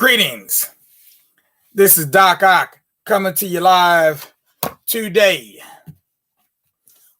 Greetings. This is Doc Ock coming to you live today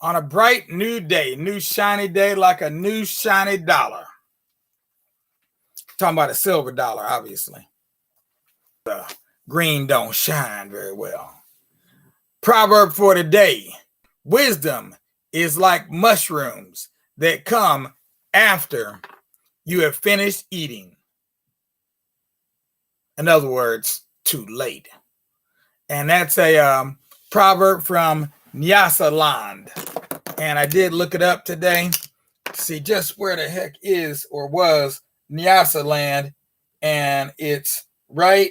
on a bright new day, new shiny day like a new shiny dollar. Talking about a silver dollar, obviously. The green don't shine very well. Proverb for today: wisdom is like mushrooms that come after you have finished eating. In other words, too late. And that's a proverb from Nyasaland. And I did look it up today to see just where the heck is or was Nyasaland. And it's right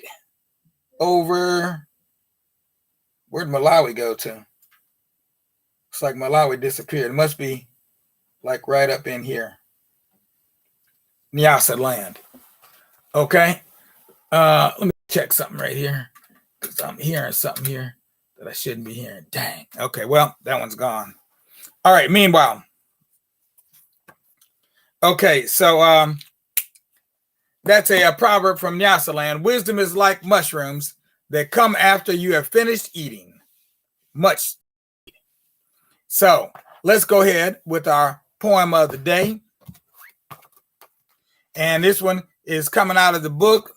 over, where'd Malawi go to? It's like Malawi disappeared. It must be like right up in here. Nyasaland. Okay. Let me check something right here, because I'm hearing something here that I shouldn't be hearing. Dang. Okay, well, that one's gone. All right, meanwhile. Okay, so that's a proverb from Nyasaland. Wisdom is like mushrooms that come after you have finished eating. Much. So let's go ahead with our poem of the day. And this one is coming out of the book.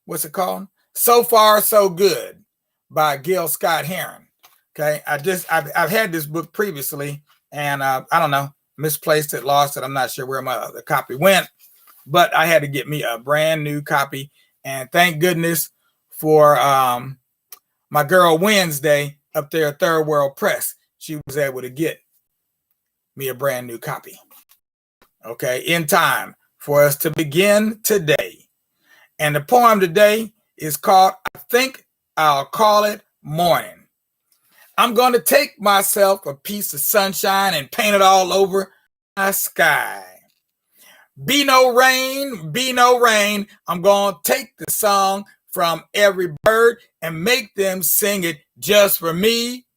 What's it called? So Far, So Good by Gil Scott Heron. Okay. I've had this book previously and I don't know, misplaced it, lost it. I'm not sure where my other copy went, but I had to get me a brand new copy. And thank goodness for my girl Wednesday up there at Third World Press. She was able to get me a brand new copy. Okay. In time for us to begin today. And the poem today is called, I Think I'll Call It Morning. I'm going to take myself a piece of sunshine and paint it all over my sky. Be no rain, be no rain. I'm going to take the song from every bird and make them sing it just for me.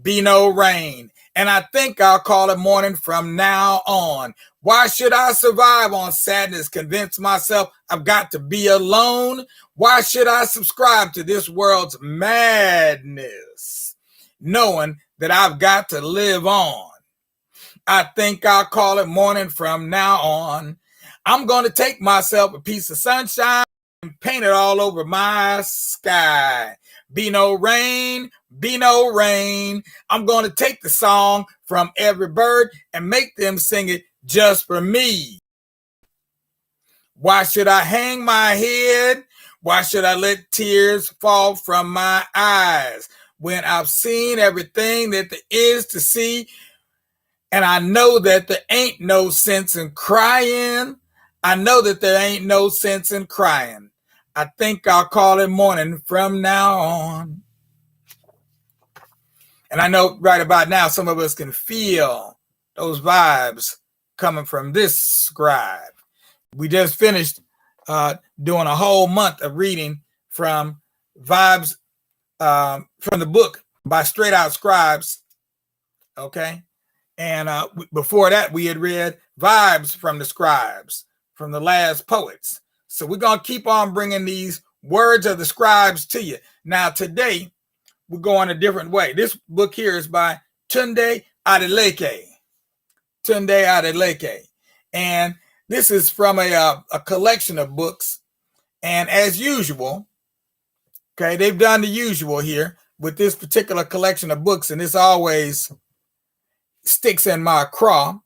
Be no rain. And I think I'll call it morning from now on. Why should I survive on sadness? Convince myself I've got to be alone. Why should I subscribe to this world's madness? Knowing that I've got to live on. I think I'll call it morning from now on. I'm going to take myself a piece of sunshine and paint it all over my sky. Be no rain, be no rain. I'm going to take the song from every bird and make them sing it just for me. Why should I hang my head? Why should I let tears fall from my eyes when I've seen everything that there is to see? And I know that there ain't no sense in crying. I know that there ain't no sense in crying. I think I'll call it morning from now on. And I know right about now, some of us can feel those vibes coming from this scribe. We just finished doing a whole month of reading from vibes from the book by Straight Out Scribes. Okay. And before that, we had read vibes from the scribes, from the last poets. So we're going to keep on bringing these words of the scribes to you. Now, today, we're going a different way. This book here is by Tunde Adeleke. Tunde Adeleke. And this is from a collection of books. And as usual, okay, they've done the usual here with this particular collection of books. And this always sticks in my craw.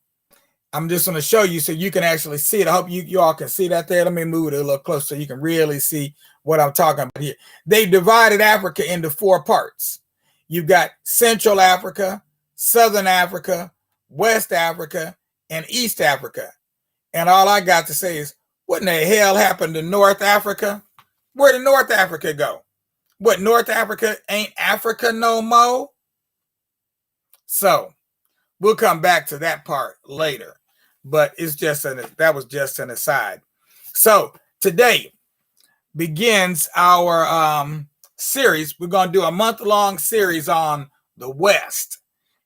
I'm just going to show you so you can actually see it. I hope you all can see that there. Let me move it a little closer so you can really see what I'm talking about here. They divided Africa into 4 parts. You've got Central Africa, Southern Africa, West Africa, and East Africa. And all I got to say is, what in the hell happened to North Africa? Where did North Africa go? What, North Africa ain't Africa no more? So we'll come back to that part later. But it's just that was just an aside. So today begins our series. We're going to do a month-long series on the West.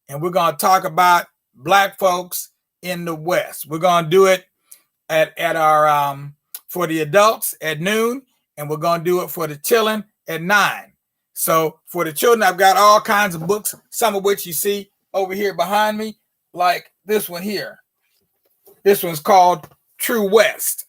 And we're going to talk about Black folks in the West. We're going to do it at our for the adults at noon, and we're going to do it for the children at 9. So for the children, I've got all kinds of books, some of which you see over here behind me, like this one here. This one's called True West.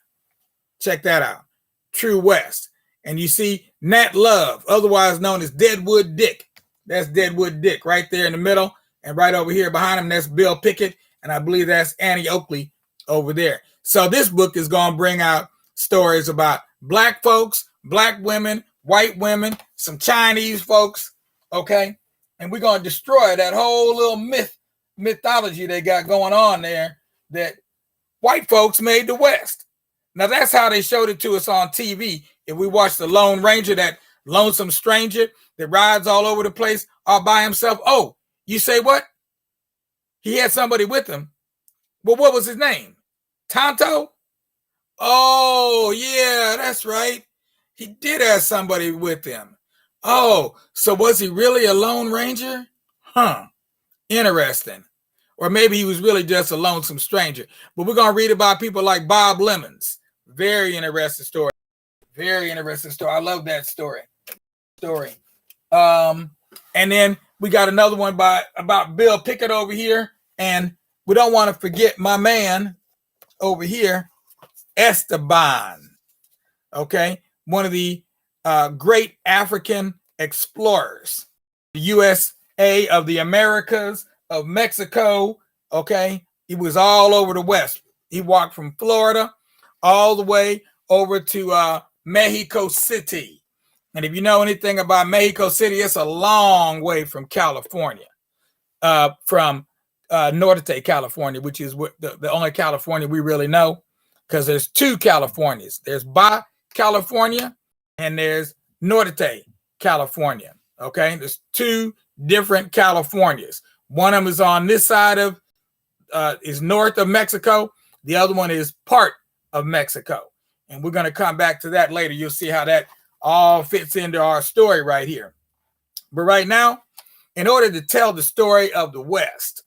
Check that out. True West. And you see Nat Love, otherwise known as Deadwood Dick. That's Deadwood Dick right there in the middle. And right over here behind him, that's Bill Pickett. And I believe that's Annie Oakley over there. So this book is going to bring out stories about black folks, black women, white women, some Chinese folks, okay? And we're going to destroy that whole little mythology they got going on there that white folks made the West. Now, that's how they showed it to us on TV. If we watch the Lone Ranger, that lonesome stranger that rides all over the place all by himself. Oh, you say what? He had somebody with him. Well, what was his name? Tonto? Oh, yeah, that's right. He did have somebody with him. Oh, so was he really a Lone Ranger? Huh. Interesting. Or maybe he was really just a lonesome stranger. But we're going to read about people like Bob Lemons. Very interesting story. Very interesting story. I love that story. And then we got another one about Bill Pickett over here. And we don't want to forget my man over here, Esteban. Okay. One of the great African explorers, the USA of the Americas, of Mexico. Okay. He was all over the West. He walked from Florida all the way over to Mexico City. And if you know anything about Mexico City, it's a long way from California, from Norte, California, which is the only California we really know, because there's two Californias. There's Baja California and there's Norte, California. Okay, there's two different Californias. One of them is on this side of, is north of Mexico. The other one is part of Mexico. And we're going to come back to that later. You'll see how that all fits into our story right here. But right now, in order to tell the story of the West,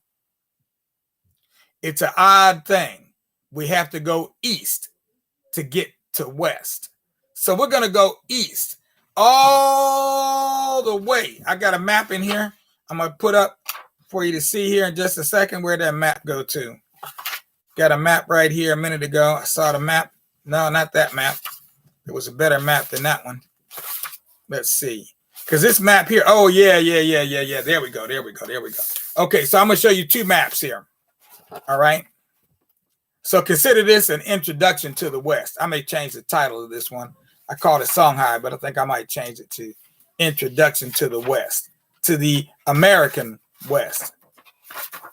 it's an odd thing. We have to go east to get to west. So we're going to go east all the way. I got a map in here. I'm going to put up for you to see here in just a second where that map go to. Got a map right here a minute ago. I saw the map. No, not that map. There was a better map than that one. Let's see. Because this map here, oh, yeah. There we go. Okay, so I'm going to show you two maps here. All right. So consider this an introduction to the West. I may change the title of this one. I called it Songhai, but I think I might change it to Introduction to the West, to the American West.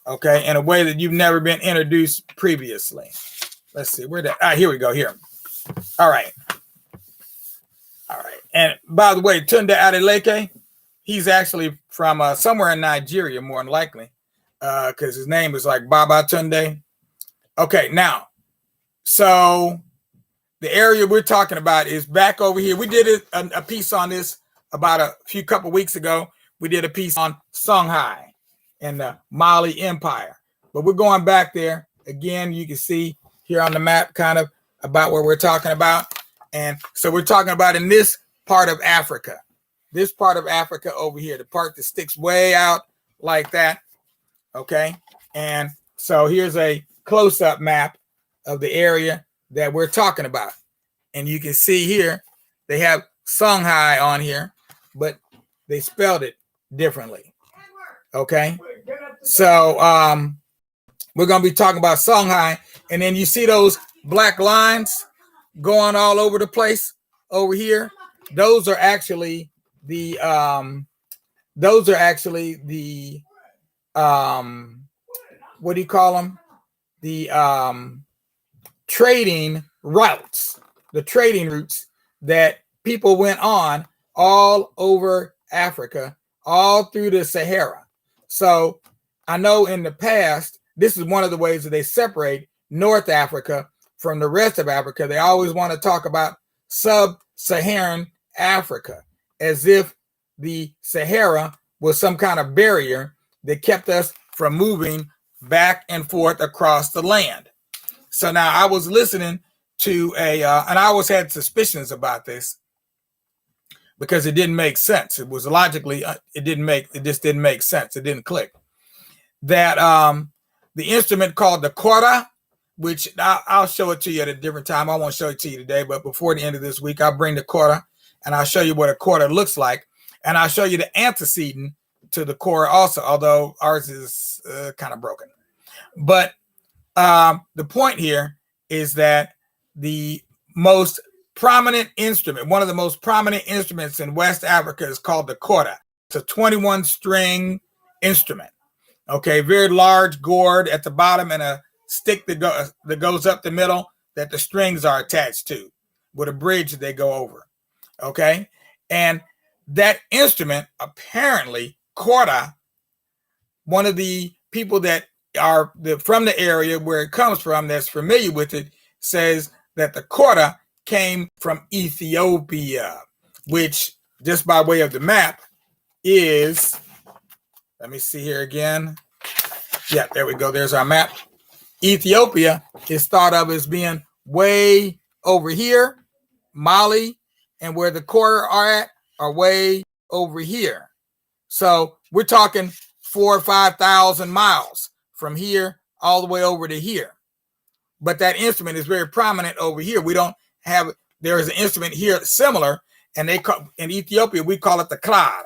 Okay, in a way that you've never been introduced previously. Let's see, where that? Here we go, here. All right. And by the way, Tunde Adeleke, he's actually from somewhere in Nigeria, more than likely, because his name is like Baba Tunde. Okay, now, so the area we're talking about is back over here. We did a piece on this about a couple weeks ago. We did a piece on Songhai and the Mali Empire. But we're going back there. Again, you can see here on the map kind of about where we're talking about. And so we're talking about in this part of Africa. This part of Africa over here, the part that sticks way out like that. Okay. And so here's a close-up map of the area that we're talking about. And you can see here, they have Songhai on here, but they spelled it differently. Okay. So we're going to be talking about Songhai. And then you see those black lines going all over the place over here. Those are actually the what do you call them? The trading routes, the trading routes that people went on all over Africa, all through the Sahara. So I know in the past, this is one of the ways that they separate North Africa from the rest of Africa. They always want to talk about sub-Saharan Africa as if the Sahara was some kind of barrier that kept us from moving back and forth across the land. So now I was listening to a, and I always had suspicions about this because it didn't make sense. It was logically, it just didn't make sense. It didn't click. That the instrument called the kora, which I'll show it to you at a different time. I won't show it to you today, but before the end of this week, I'll bring the kora and I'll show you what a kora looks like. And I'll show you the antecedent to the kora also, although ours is kind of broken. But the point here is that the most prominent instrument, one of the most prominent instruments in West Africa is called the kora. It's a 21-string instrument. Okay, very large gourd at the bottom and a stick that goes up the middle that the strings are attached to with a bridge that they go over. Okay, and that instrument, apparently, kora, one of the people that are from the area where it comes from that's familiar with it, says that the kora came from Ethiopia, which, just by way of the map, is, let me see here again. Yeah, there we go. There's our map. Ethiopia is thought of as being way over here. Mali and where the kora are at are way over here. So we're talking 4,000 or 5,000 miles from here all the way over to here. But that instrument is very prominent over here. We don't have, there is an instrument here similar, and they call, in Ethiopia, we call it the klad.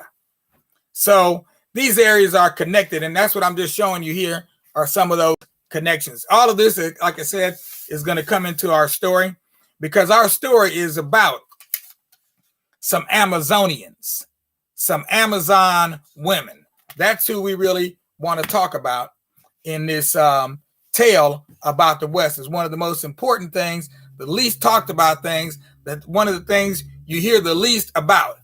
So these areas are connected, and that's what I'm just showing you here are some of those connections. All of this, like I said, is going to come into our story because our story is about some Amazonians, some Amazon women. That's who we really want to talk about in this tale about the West. Is one of the most important things, the least talked about things, that one of the things you hear the least about.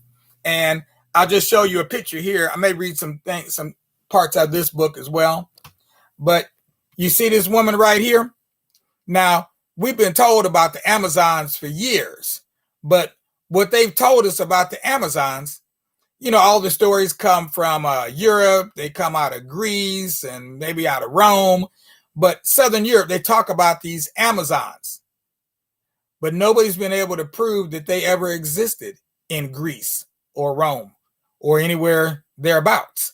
And I'll just show you a picture here. I may read some things, some parts of this book as well. But you see this woman right here? Now, we've been told about the Amazons for years, but what they've told us about the Amazons, you know, all the stories come from Europe. They come out of Greece and maybe out of Rome. But Southern Europe, they talk about these Amazons. But nobody's been able to prove that they ever existed in Greece or Rome or anywhere thereabouts.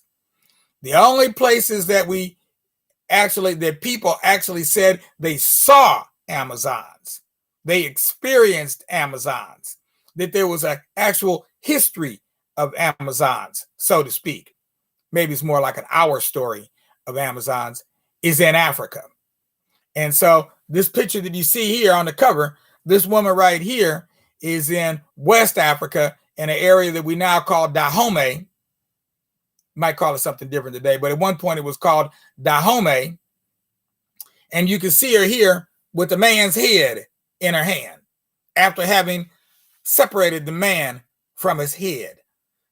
The only places that people actually said they saw Amazons, they experienced Amazons, that there was an actual history of Amazons, so to speak. Maybe it's more like an hour story of Amazons, is in Africa. And so this picture that you see here on the cover, this woman right here is in West Africa in an area that we now call Dahomey. Might call it something different today, but at one point it was called Dahomey. And you can see her here with the man's head in her hand after having separated the man from his head.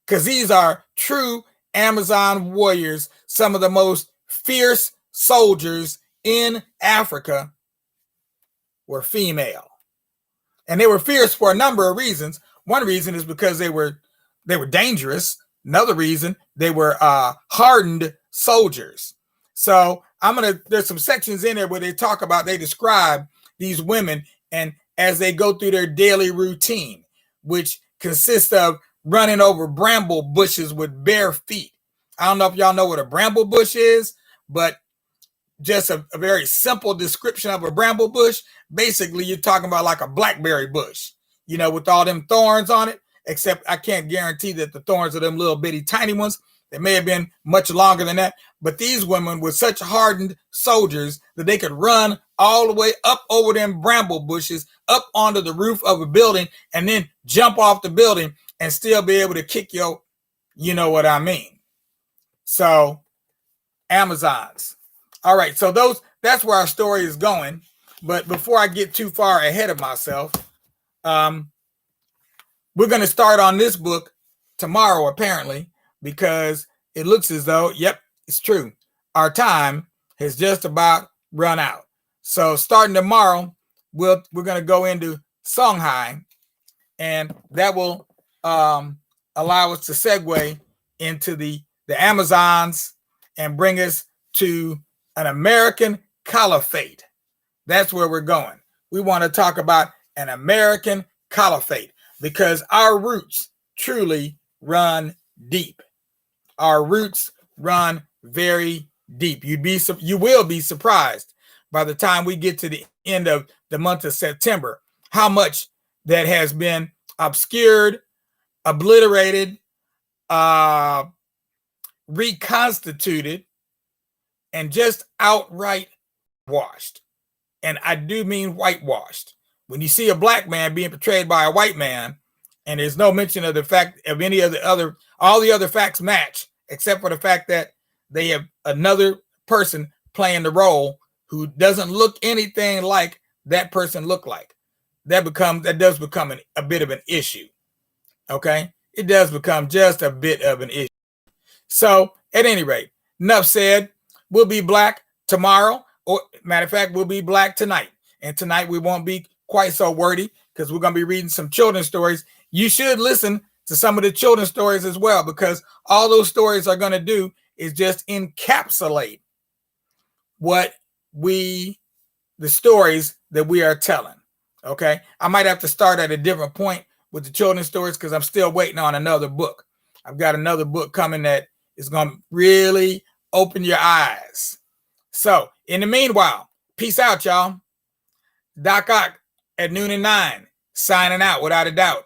Because these are true Amazon warriors, some of the most fierce soldiers in Africa were female. And they were fierce for a number of reasons. One reason is because they were dangerous. Another reason, they were hardened soldiers. So there's some sections in there where they describe these women and as they go through their daily routine, which consists of running over bramble bushes with bare feet. I don't know if y'all know what a bramble bush is, but just a very simple description of a bramble bush. Basically, you're talking about like a blackberry bush, you know, with all them thorns on it, except I can't guarantee that the thorns are them little bitty tiny ones. They may have been much longer than that, but these women were such hardened soldiers that they could run all the way up over them bramble bushes, up onto the roof of a building, and then jump off the building and still be able to kick you know what I mean. So, Amazons. All right, so that's where our story is going. But before I get too far ahead of myself, we're going to start on this book tomorrow, apparently, because it looks as though, yep, it's true. Our time has just about run out. So starting tomorrow, we're going to go into Songhai, and that will allow us to segue into the Amazons and bring us to an American caliphate. That's where we're going. we want to talk about an American caliphate, because our roots truly run deep. Our roots run very deep. You will be surprised by the time we get to the end of the month of September how much that has been obscured, obliterated, reconstituted, and just outright washed. And I do mean whitewashed. When you see a black man being portrayed by a white man, and there's no mention of the fact of any of the other, all the other facts match, except for the fact that they have another person playing the role who doesn't look anything like that person looked like. That does become a bit of an issue. Okay, it does become just a bit of an issue. So at any rate, enough said. We'll be black tomorrow, or matter of fact, we'll be black tonight. And tonight we won't be quite so wordy because we're going to be reading some children's stories. You should listen to some of the children's stories as well, because all those stories are going to do is just encapsulate the stories that we are telling. Okay, I might have to start at a different point with the children's stories because I'm still waiting on another book. I've got another book coming that is going to really open your eyes. So in the meanwhile, peace out, y'all. Doc Ock at noon and 9, signing out without a doubt.